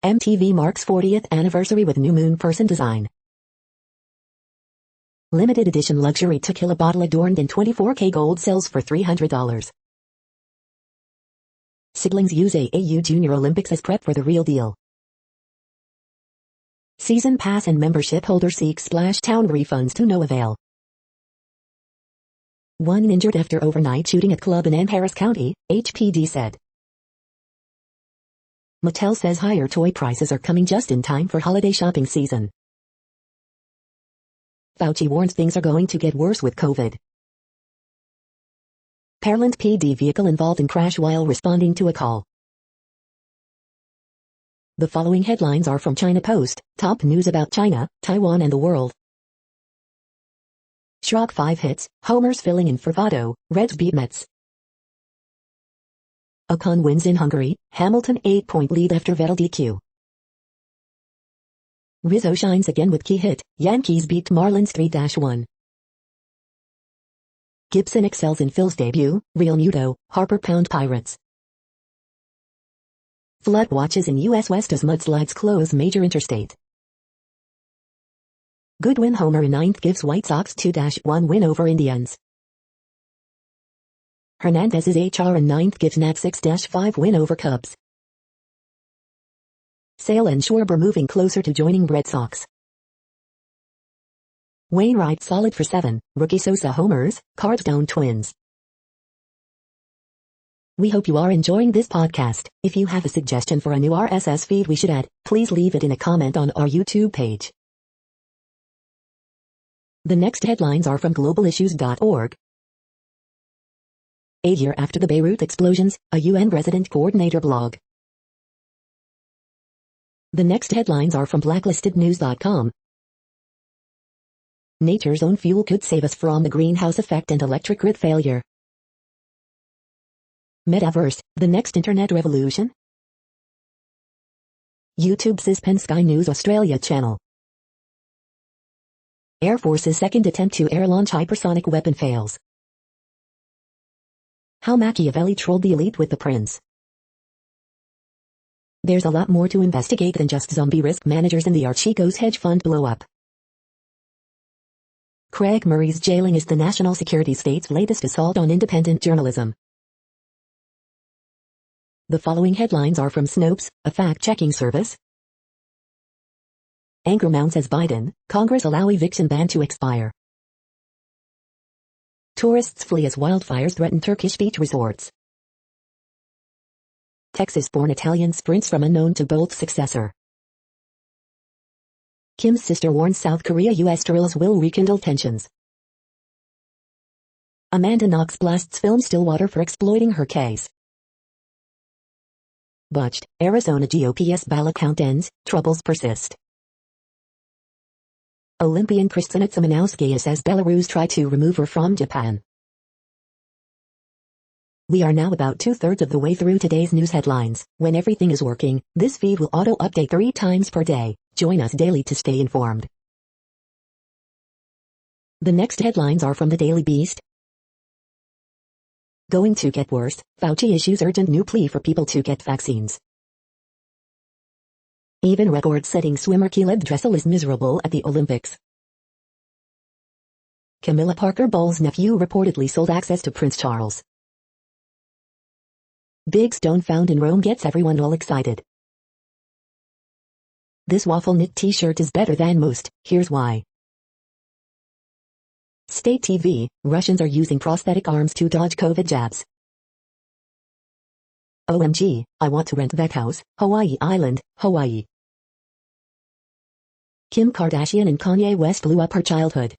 MTV marks 40th anniversary with new moon person design. Limited edition luxury tequila bottle adorned in 24K gold sells for $300. Siblings use AAU Junior Olympics as prep for the real deal. Season pass and membership holder seek Splash Town refunds to no avail. One injured after overnight shooting at club in Harris County, HPD said. Mattel says higher toy prices are coming just in time for holiday shopping season. Fauci warns things are going to get worse with COVID. Pearland PD vehicle involved in crash while responding to a call. The following headlines are from China Post, top news about China, Taiwan and the world. Schrock 5 hits, homers filling in for Votto, Reds beat Mets. Ocon wins in Hungary, Hamilton 8-point lead after Vettel DQ. Rizzo shines again with key hit, Yankees beat Marlins 3-1. Gibson excels in Phil's debut, Real Muto, Harper pound Pirates. Flood watches in U.S. West as mudslides close major interstate. Goodwin homer in ninth gives White Sox 2-1 win over Indians. Hernandez's HR in ninth gives Nats 6-5 win over Cubs. Sale and Schwarber moving closer to joining Red Sox. Wainwright solid for 7, rookie Sosa homers, Cards down Twins. We hope you are enjoying this podcast. If you have a suggestion for a new RSS feed we should add, please leave it in a comment on our YouTube page. The next headlines are from globalissues.org. A year after the Beirut explosions, a UN resident coordinator blog. The next headlines are from blacklistednews.com. Nature's own fuel could save us from the greenhouse effect and electric grid failure. Metaverse, the next internet revolution? YouTube's Pen Sky News Australia channel. Air Force's second attempt to air launch hypersonic weapon fails. How Machiavelli trolled the elite with the prince. There's a lot more to investigate than just zombie risk managers in the Archegos hedge fund blow-up. Craig Murray's jailing is the national security state's latest assault on independent journalism. The following headlines are from Snopes, a fact-checking service. Anger mounts as Biden, Congress allow eviction ban to expire. Tourists flee as wildfires threaten Turkish beach resorts. Texas-born Italian sprints from unknown to bold successor. Kim's sister warns South Korea-US drills will rekindle tensions. Amanda Knox blasts film Stillwater for exploiting her case. Botched, Arizona GOP's ballot count ends, troubles persist. Olympian Kristina Tsimanowskaja says Belarus tried to remove her from Japan. We are now about 2/3 of the way through today's news headlines. When everything is working, this feed will auto-update 3 times per day. Join us daily to stay informed. The next headlines are from the Daily Beast. Going to get worse, Fauci issues urgent new plea for people to get vaccines. Even record-setting swimmer Caleb Dressel is miserable at the Olympics. Camilla Parker Bowles' nephew reportedly sold access to Prince Charles. Big stone found in Rome gets everyone all excited. This waffle knit t-shirt is better than most, here's why. State TV, Russians are using prosthetic arms to dodge COVID jabs. OMG, I want to rent that house, Hawaii Island, Hawaii. Kim Kardashian and Kanye West blew up her childhood.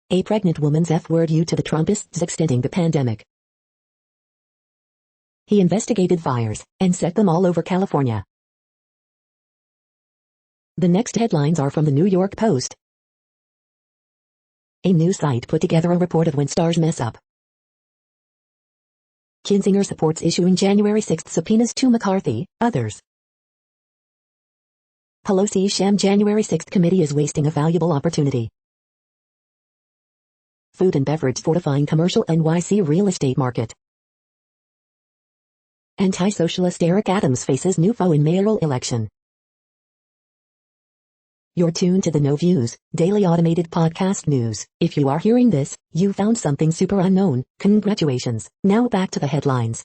A pregnant woman's F-word you to the Trumpists extending the pandemic. He investigated fires and set them all over California. The next headlines are from the New York Post. A news site put together a report of when stars mess up. Kinzinger supports issuing January 6 subpoenas to McCarthy, others. Pelosi's sham January 6 committee is wasting a valuable opportunity. Food and beverage fortifying commercial NYC real estate market. Anti-socialist Eric Adams faces new foe in mayoral election. You're tuned to the No Views, daily automated podcast news. If you are hearing this, you found something super unknown. Congratulations. Now back to the headlines.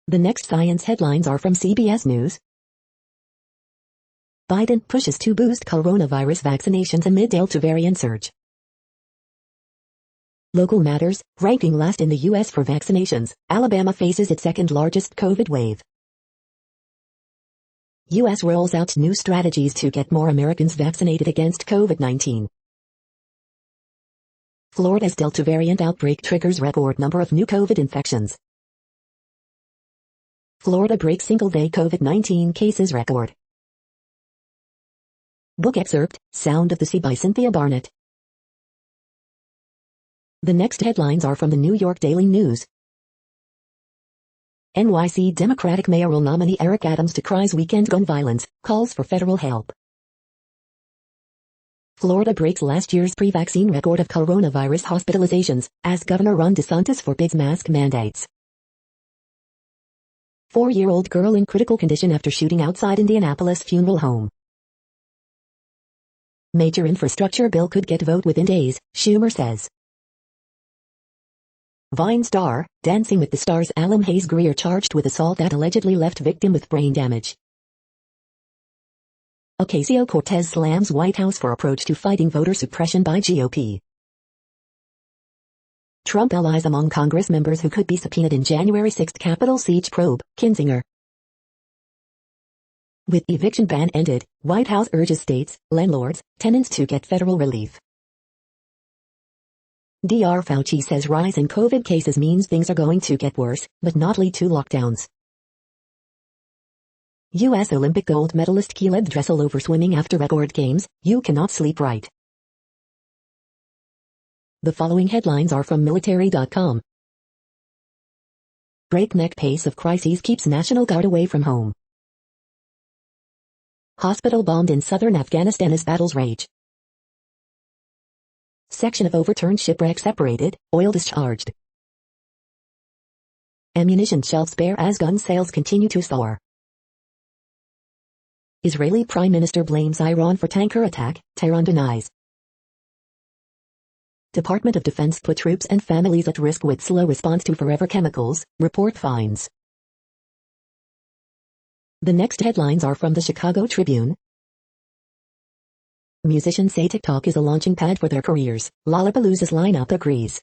The next science headlines are from CBS News. Biden pushes to boost coronavirus vaccinations amid Delta variant surge. Local matters, ranking last in the U.S. for vaccinations, Alabama faces its second largest COVID wave. U.S. rolls out new strategies to get more Americans vaccinated against COVID-19. Florida's Delta variant outbreak triggers record number of new COVID infections. Florida breaks single-day COVID-19 cases record. Book excerpt, Sound of the Sea by Cynthia Barnett. The next headlines are from the New York Daily News. NYC Democratic mayoral nominee Eric Adams decries weekend gun violence, calls for federal help. Florida breaks last year's pre-vaccine record of coronavirus hospitalizations, as Governor Ron DeSantis forbids mask mandates. 4-year-old girl in critical condition after shooting outside Indianapolis funeral home. Major infrastructure bill could get vote within days, Schumer says. Vine star, Dancing with the Stars alum Hayes Greer charged with assault that allegedly left victim with brain damage. Ocasio-Cortez slams White House for approach to fighting voter suppression by GOP. Trump allies among Congress members who could be subpoenaed in January 6 Capitol siege probe, Kinzinger. With eviction ban ended, White House urges states, landlords, tenants to get federal relief. Dr. Fauci says rise in COVID cases means things are going to get worse, but not lead to lockdowns. U.S. Olympic gold medalist Caleb Dressel over swimming after record games, you cannot sleep right. The following headlines are from military.com. Breakneck pace of crises keeps National Guard away from home. Hospital bombed in southern Afghanistan as battles rage. Section of overturned shipwreck separated, oil discharged. Ammunition shelves bare as gun sales continue to soar. Israeli Prime Minister blames Iran for tanker attack, Tehran denies. Department of Defense put troops and families at risk with slow response to forever chemicals, report finds. The next headlines are from the Chicago Tribune. Musicians say TikTok is a launching pad for their careers, Lollapalooza's lineup agrees.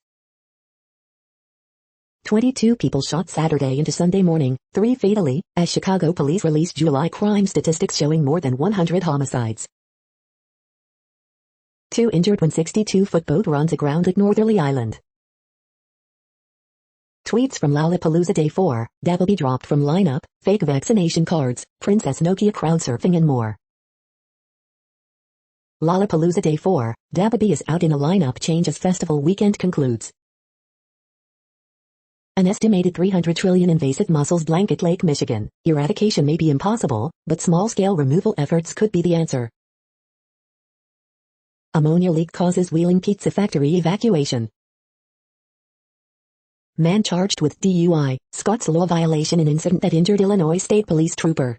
22 people shot Saturday into Sunday morning, 3 fatally, as Chicago police released July crime statistics showing more than 100 homicides. 2 injured when 62-foot boat runs aground at Northerly Island. Tweets from Lollapalooza Day 4, Dabbleby dropped from lineup, fake vaccination cards, Princess Nokia crowd surfing and more. Lollapalooza Day 4, Dabbleby is out in a lineup change as festival weekend concludes. An estimated 300 trillion invasive mussels blanket Lake Michigan. Eradication may be impossible, but small-scale removal efforts could be the answer. Ammonia leak causes Wheeling Pizza Factory evacuation. Man charged with DUI, Scots law violation in incident that injured Illinois State Police trooper.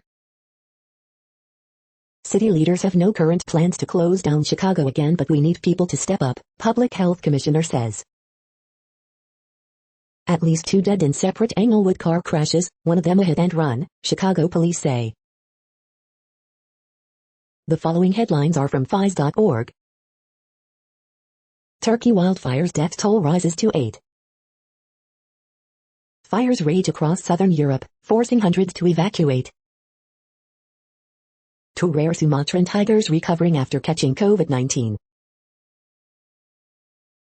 City leaders have no current plans to close down Chicago again, but we need people to step up, Public Health Commissioner says. At least 2 dead in separate Englewood car crashes, one of them a hit and run, Chicago police say. The following headlines are from FIS.org. Turkey wildfires death toll rises to 8. Fires rage across southern Europe, forcing hundreds to evacuate. 2 rare Sumatran tigers recovering after catching COVID-19.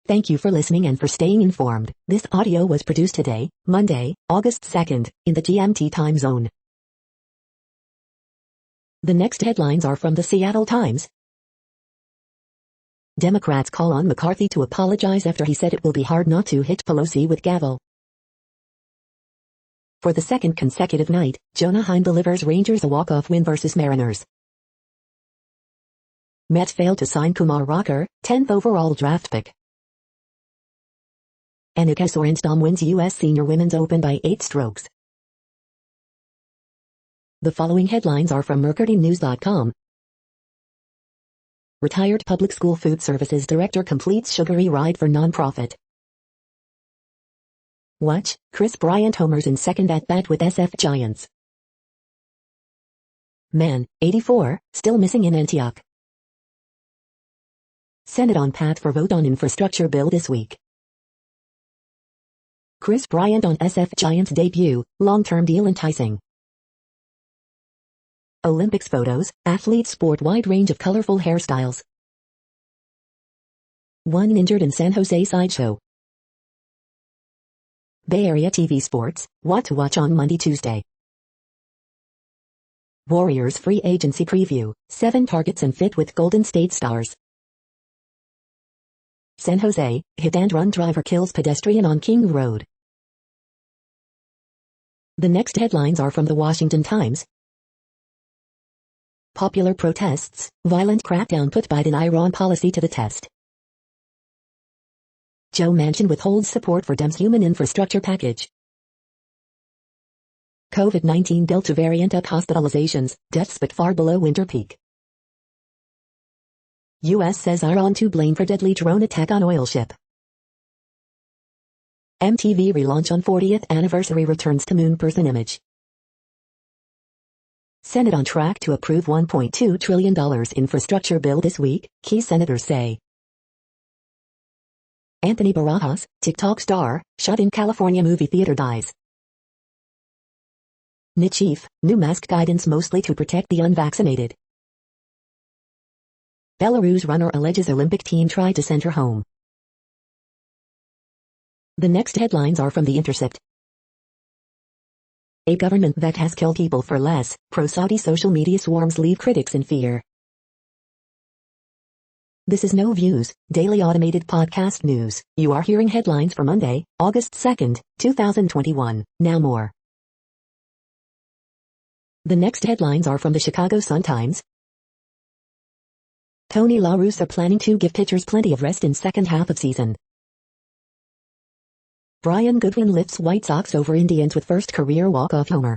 Thank you for listening and for staying informed. This audio was produced today, Monday, August 2nd, in the GMT time zone. The next headlines are from the Seattle Times. Democrats call on McCarthy to apologize after he said it will be hard not to hit Pelosi with gavel. For the second consecutive night, Jonah Heim delivers Rangers a walk-off win versus Mariners. Mets failed to sign Kumar Rocker, 10th overall draft pick. Annika Sorenstam wins U.S. Senior Women's Open by 8 strokes. The following headlines are from MercuryNews.com. Retired Public School Food Services Director completes sugary ride for nonprofit. Watch, Chris Bryant homers in second at-bat with SF Giants. Man, 84, still missing in Antioch. Senate on path for vote on infrastructure bill this week. Chris Bryant on SF Giants debut, long-term deal enticing. Olympics photos, athletes sport wide range of colorful hairstyles. 1 injured in San Jose sideshow. Bay Area TV sports, what to watch on Monday Tuesday. Warriors free agency preview, 7 targets and fit with Golden State stars. San Jose, hit and run driver kills pedestrian on King Road. The next headlines are from the Washington Times. Popular protests, violent crackdown put Biden-Iran policy to the test. Joe Manchin withholds support for Dems' human infrastructure package. COVID-19 Delta variant up hospitalizations, deaths but far below winter peak. U.S. says Iran to blame for deadly drone attack on oil ship. MTV relaunch on 40th anniversary returns to moon person image. Senate on track to approve $1.2 trillion infrastructure bill this week, key senators say. Anthony Barajas, TikTok star, shot in California movie theater dies. NIT chief, new mask guidance mostly to protect the unvaccinated. Belarus runner alleges Olympic team tried to send her home. The next headlines are from The Intercept. A government that has killed people for less, pro-Saudi social media swarms leave critics in fear. This is No Views, daily automated podcast news. You are hearing headlines for Monday, August 2nd, 2021. Now more. The next headlines are from the Chicago Sun-Times. Tony La Russa planning to give pitchers plenty of rest in second half of season. Brian Goodwin lifts White Sox over Indians with first career walk-off homer.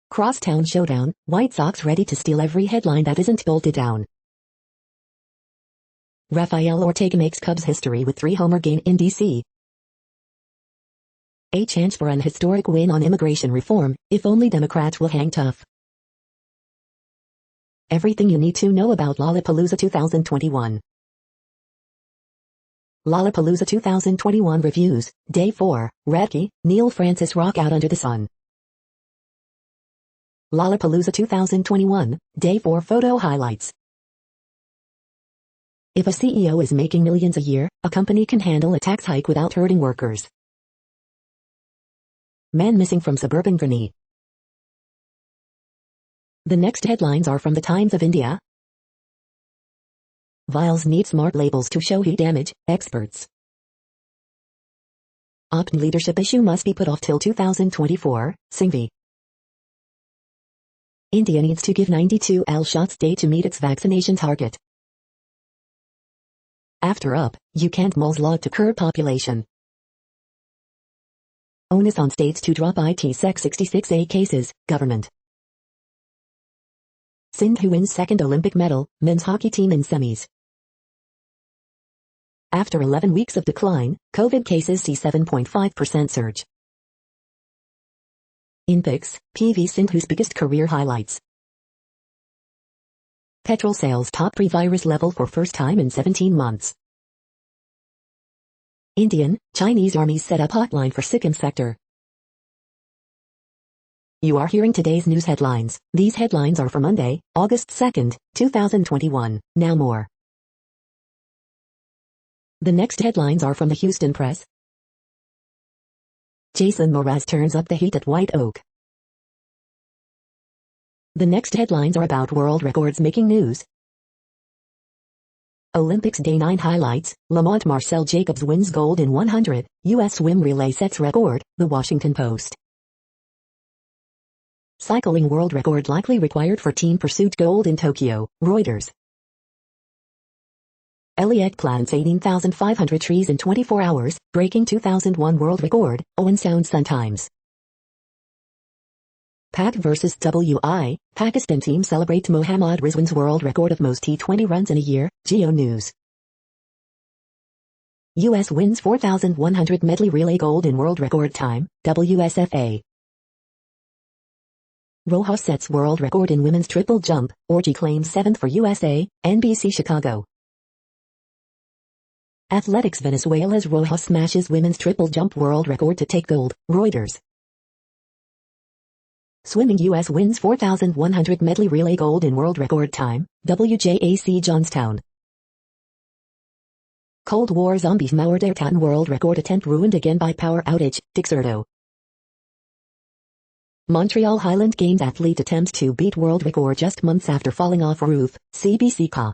Crosstown showdown, White Sox ready to steal every headline that isn't bolted down. Rafael Ortega makes Cubs history with 3-homer game in D.C. A chance for an historic win on immigration reform, if only Democrats will hang tough. Everything you need to know about Lollapalooza 2021. Lollapalooza 2021 reviews, Day 4, Radke, Neil Francis rock out under the sun. Lollapalooza 2021, Day 4 photo highlights. If a CEO is making millions a year, a company can handle a tax hike without hurting workers. Man missing from suburban Granny. The next headlines are from the Times of India. Vials need smart labels to show heat damage, experts. Opt leadership issue must be put off till 2024, Singhvi. India needs to give 92L shots day to meet its vaccination target. After UK malls law to curb population. Onus on states to drop IT Sec 66A cases, government. Sindhu wins second Olympic medal, men's hockey team in semis. After 11 weeks of decline, COVID cases see 7.5% surge. In pics, PV Sindhu's biggest career highlights. Petrol sales top pre-virus level for first time in 17 months. Indian, Chinese armies set up hotline for Sikkim sector. You are hearing today's news headlines. These headlines are for Monday, August 2nd, 2021. Now more. The next headlines are from the Houston Press. Jason Mraz turns up the heat at White Oak. The next headlines are about world records making news. Olympics Day 9 highlights, Lamont Marcel Jacobs wins gold in 100, U.S. swim relay sets record, The Washington Post. Cycling world record likely required for team pursuit gold in Tokyo, Reuters. Elliott plants 18,500 trees in 24 hours, breaking 2001 world record, Owen Sound Sun-Times. Pak vs WI, Pakistan team celebrates Mohammad Rizwan's world record of most T20 runs in a year, Geo News. US wins 4,100 medley relay gold in world record time, WSFA. Rojas sets world record in women's triple jump, Orji claims 7th for USA, NBC Chicago. Athletics Venezuela's Rojas smashes women's triple jump world record to take gold, Reuters. Swimming US wins 4,100 medley relay gold in world record time, WJAC Johnstown. Cold War zombies Mauer der Taten world record attempt ruined again by power outage, Dixerto. Montreal Highland Games athlete attempts to beat world record just months after falling off roof, CBC.ca.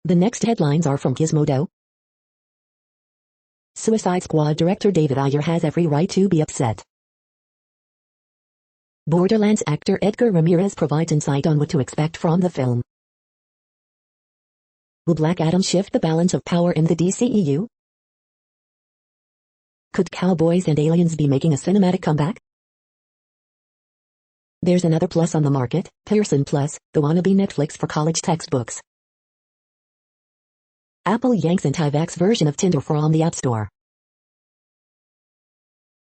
The next headlines are from Gizmodo. Suicide Squad director David Ayer has every right to be upset. Borderlands actor Edgar Ramirez provides insight on what to expect from the film. Will Black Adam shift the balance of power in the DCEU? Could Cowboys and Aliens be making a cinematic comeback? There's another plus on the market, Pearson Plus, the wannabe Netflix for college textbooks. Apple yanks anti-vax version of Tinder from the App Store.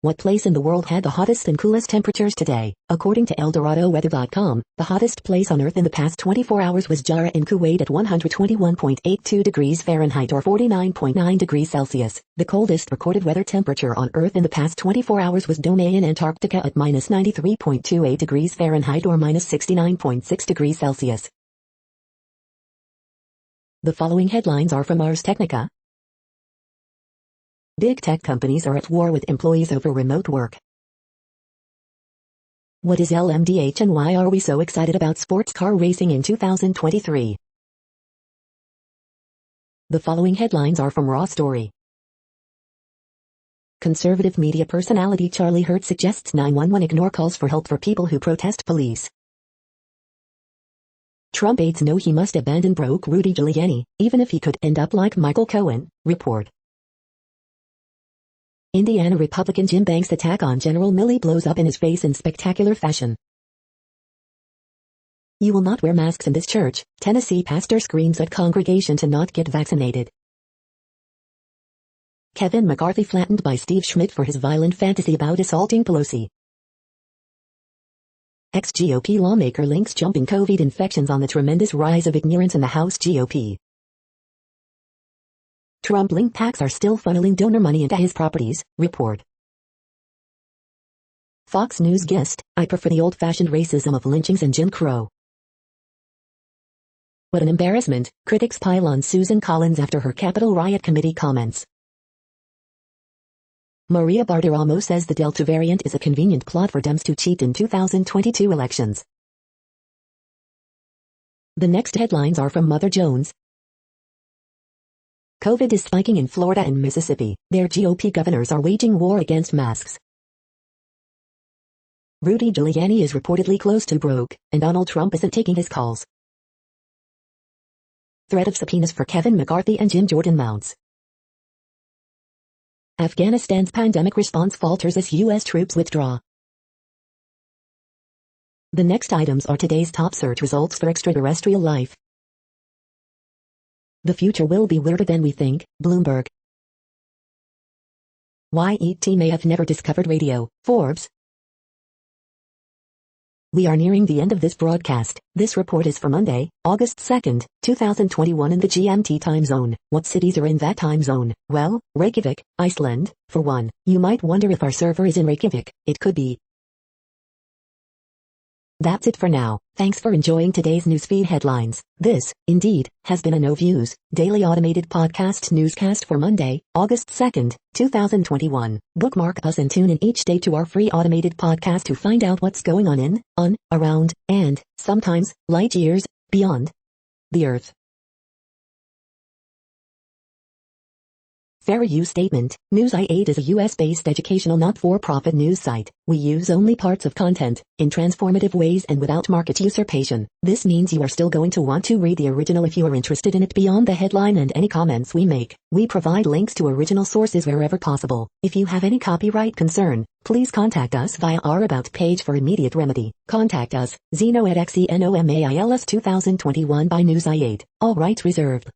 What place in the world had the hottest and coolest temperatures today? According to ElDoradoWeather.com, the hottest place on Earth in the past 24 hours was Jarrah in Kuwait at 121.82 degrees Fahrenheit or 49.9 degrees Celsius. The coldest recorded weather temperature on Earth in the past 24 hours was Dome in Antarctica at minus 93.28 degrees Fahrenheit or minus 69.6 degrees Celsius. The following headlines are from Ars Technica. Big tech companies are at war with employees over remote work. What is LMDH and why are we so excited about sports car racing in 2023? The following headlines are from Raw Story. Conservative media personality Charlie Hurt suggests 911 ignore calls for help for people who protest police. Trump aides know he must abandon broke Rudy Giuliani, even if he could end up like Michael Cohen, report. Indiana Republican Jim Banks' attack on General Milley blows up in his face in spectacular fashion. You will not wear masks in this church, Tennessee pastor screams at congregation to not get vaccinated. Kevin McCarthy flattened by Steve Schmidt for his violent fantasy about assaulting Pelosi. Ex-GOP lawmaker links jumping COVID infections on the tremendous rise of ignorance in the House GOP. Trump-linked PACs are still funneling donor money into his properties, report. Fox News guest, I prefer the old-fashioned racism of lynchings and Jim Crow. What an embarrassment, critics pile on Susan Collins after her Capitol riot committee comments. Maria Bartiromo says the Delta variant is a convenient plot for Dems to cheat in 2022 elections. The next headlines are from Mother Jones. COVID is spiking in Florida and Mississippi. Their GOP governors are waging war against masks. Rudy Giuliani is reportedly close to broke, and Donald Trump isn't taking his calls. Threat of subpoenas for Kevin McCarthy and Jim Jordan mounts. Afghanistan's pandemic response falters as U.S. troops withdraw. The next items are today's top search results for extraterrestrial life. The future will be weirder than we think, Bloomberg. Why ET may have never discovered radio, Forbes. We are nearing the end of this broadcast. This report is for Monday, August 2nd, 2021 in the GMT time zone. What cities are in that time zone? Well, Reykjavik, Iceland, for one. You might wonder if our server is in Reykjavik. It could be. That's it for now. Thanks for enjoying today's newsfeed headlines. This, indeed, has been a No Views, daily automated podcast newscast for Monday, August 2nd, 2021. Bookmark us and tune in each day to our free automated podcast to find out what's going on, around, and, sometimes, light years, beyond the Earth. Fair use statement. News i8 is a US-based educational not-for-profit news site. We use only parts of content, in transformative ways and without market usurpation. This means you are still going to want to read the original if you are interested in it beyond the headline and any comments we make. We provide links to original sources wherever possible. If you have any copyright concern, please contact us via our About page for immediate remedy. Contact us, Zeno at XENOMAILS 2021 by News i8. All rights reserved.